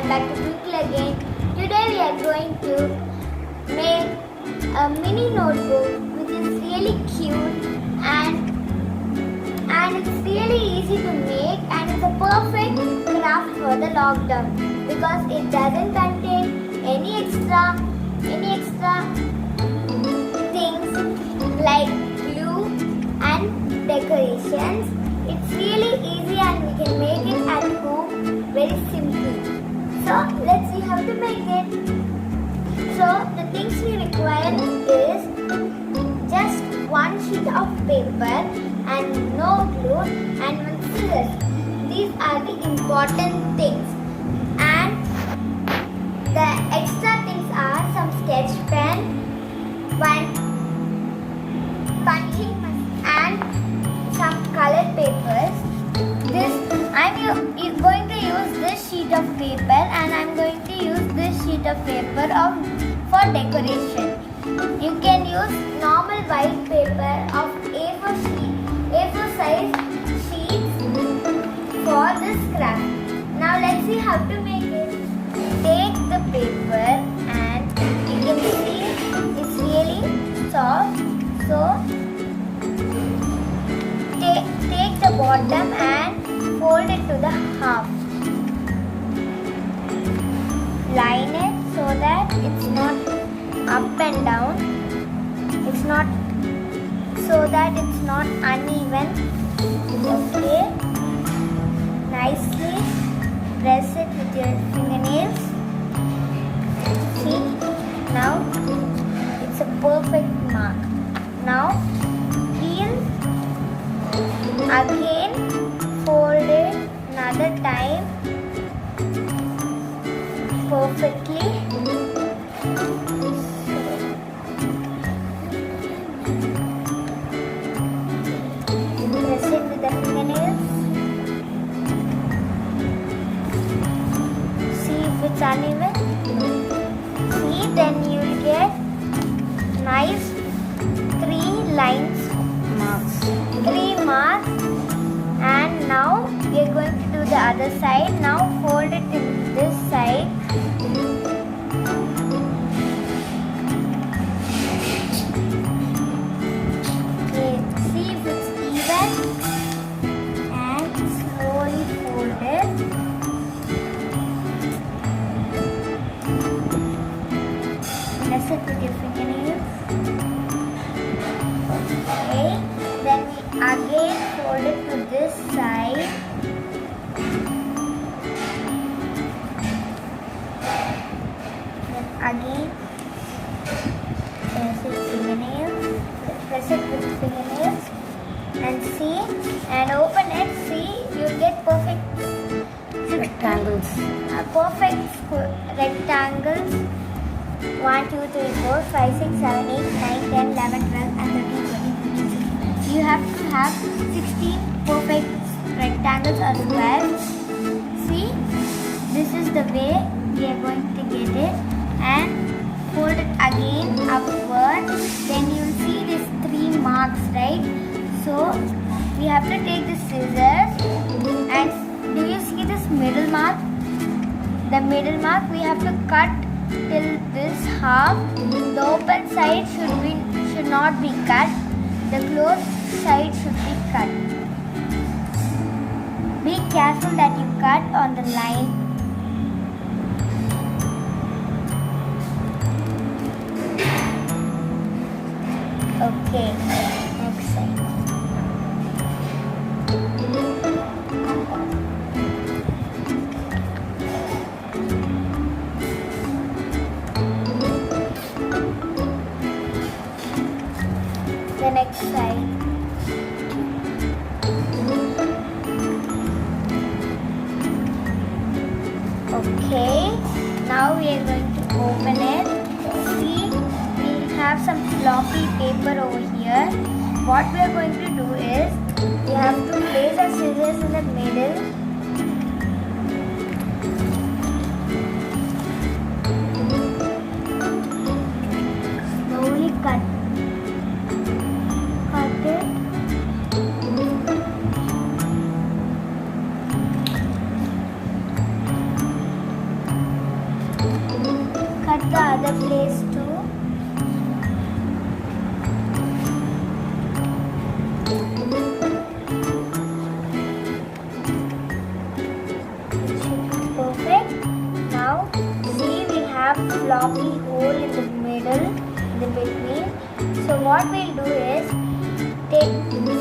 welcome back to Twinkle again. Today we are going to make a mini notebook which is really cute and it's really easy to make and it's a perfect craft for the lockdown because it doesn't contain any extra things like glue and decorations. It's really easy and we can make it at home very simply. So let's see how to make it. So the things we require is just one sheet of paper and no glue and one scissors. These are the important things. And the extra things are some sketch pen, one punching and some colored papers. I'm going to use this sheet of paper and I'm going to use this sheet of paper for decoration. You can use normal white paper of A4 size sheets for this craft. Now let's see how to make it. Take the paper and you can see it's really soft. So take the bottom and fold it to the half. Line it so that it's not up and down. It's not uneven. Okay. Nicely press it with your fingernails. See? Now it's a perfect mark. Now peel. Again fold it another time perfectly. Press it with the fingernails. See if it's uneven. See, then you will get nice 3 lines marks. 3 marks. And now we are going to do the other side. Now fold it in this side. Okay, see if it's even. And slowly fold it. Press it with your fingernails. Okay. Then we again fold it to this side. Then again press it with fingernails and see and open it. See, you'll get perfect rectangles. Rectangles. 1, 2, 3, 4, 5, 6, 7, 8, 9, 10, 11, 12 and 13, 14, 15, 16. You have to have 16 perfect rectangles or squares. See, this is the way we are going to get it. And fold it again upward. Then you will see these 3 marks, right? So we have to take the scissors and do you see this middle mark? The middle mark we have to cut till this half. The open side should not be cut. The closed side should be cut. Be careful that you cut on the line. Okay, next side. The next side. Okay, now we are going to open it. See, we have some floppy paper over here. What we are going to do is, we have to place our scissors in the middle. Slowly cut it. floppy hole in the middle, in the between. So what we'll do is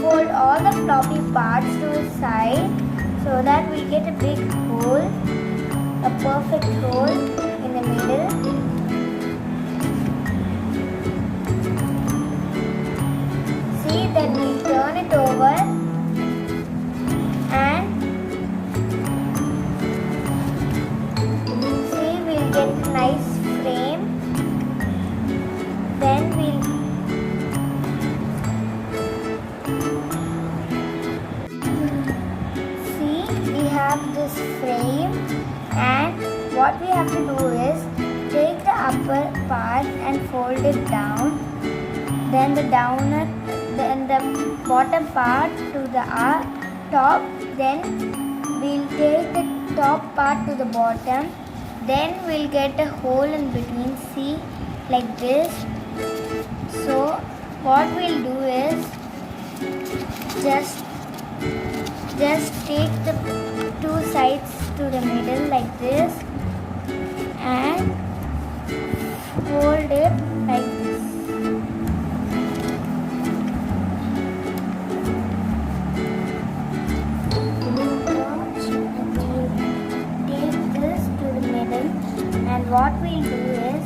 fold all the floppy parts to the side so that we get a big hole, a perfect hole in the middle. See, then we turn it over and see, we'll get a nice frame. Then we'll see, we have this frame, and what we have to do is take the upper part and fold it down, then the bottom part to the top, then we'll take the top part to the bottom, then we'll get a hole in between, see, like this. So what we'll do is just take the two sides to the middle like this and fold it like this. Take this to the middle, and what we'll do is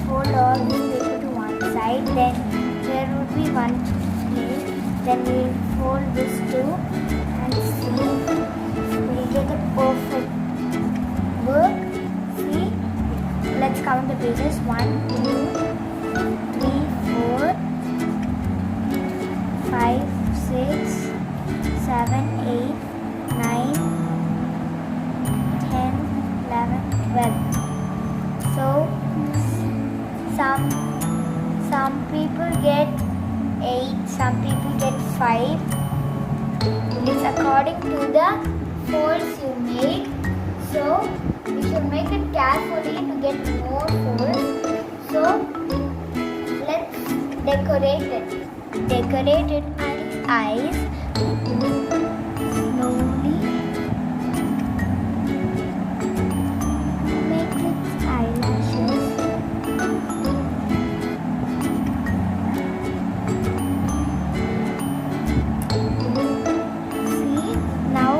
fold all this paper to one side, then there would be one place, then we'll fold this too, and see, we'll get a perfect work. See, let's count the pages. 1, 2, 3, 4, 5, 6, 7, 8, 9, 10, 11, 12. So some people get 8, some people get 5. It's according to the folds you make. So you should make it carefully to get more folds. So let's decorate it. Decorate it and eyes. Slowly make its eyelashes. See, now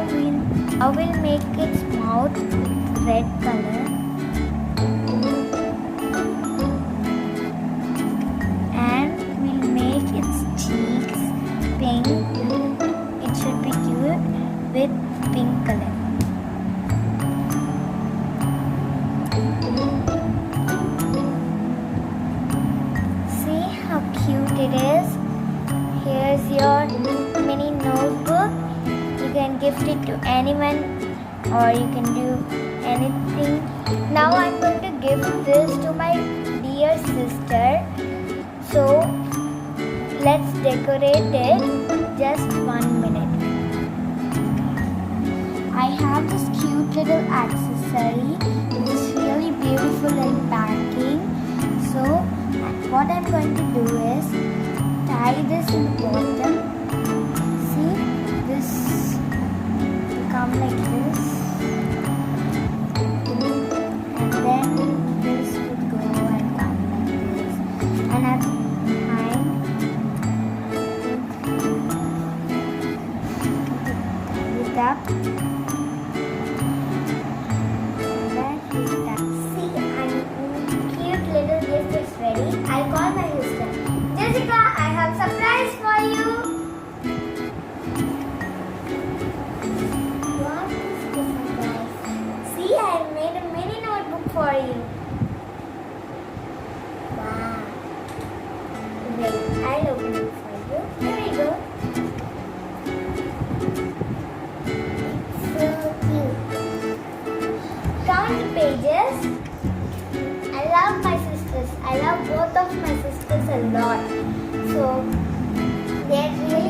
we'll make its mouth with red color, and we'll make its cheeks pink. It should be cute with pink color. See how cute it is. Here's your mini notebook. You can gift it to anyone, or you can do anything. Now I'm going to gift this to my dear sister. So let's decorate it. Just 1 minute. I have this cute little accessory. It's really beautiful in packing. So what I'm going to do is tie this in the bottom. See, this will come like this, and then this would go and come like this, and at the time tie it up. See, cute little gift is ready. I'll call my sister. Jessica, I have surprise for you. What is the surprise? See, I have made a mini notebook for you. Wow. Wait, I'll open it for you. Here we go. So cute. Count the pages. I love my sisters. I love both of my sisters a lot. So they're really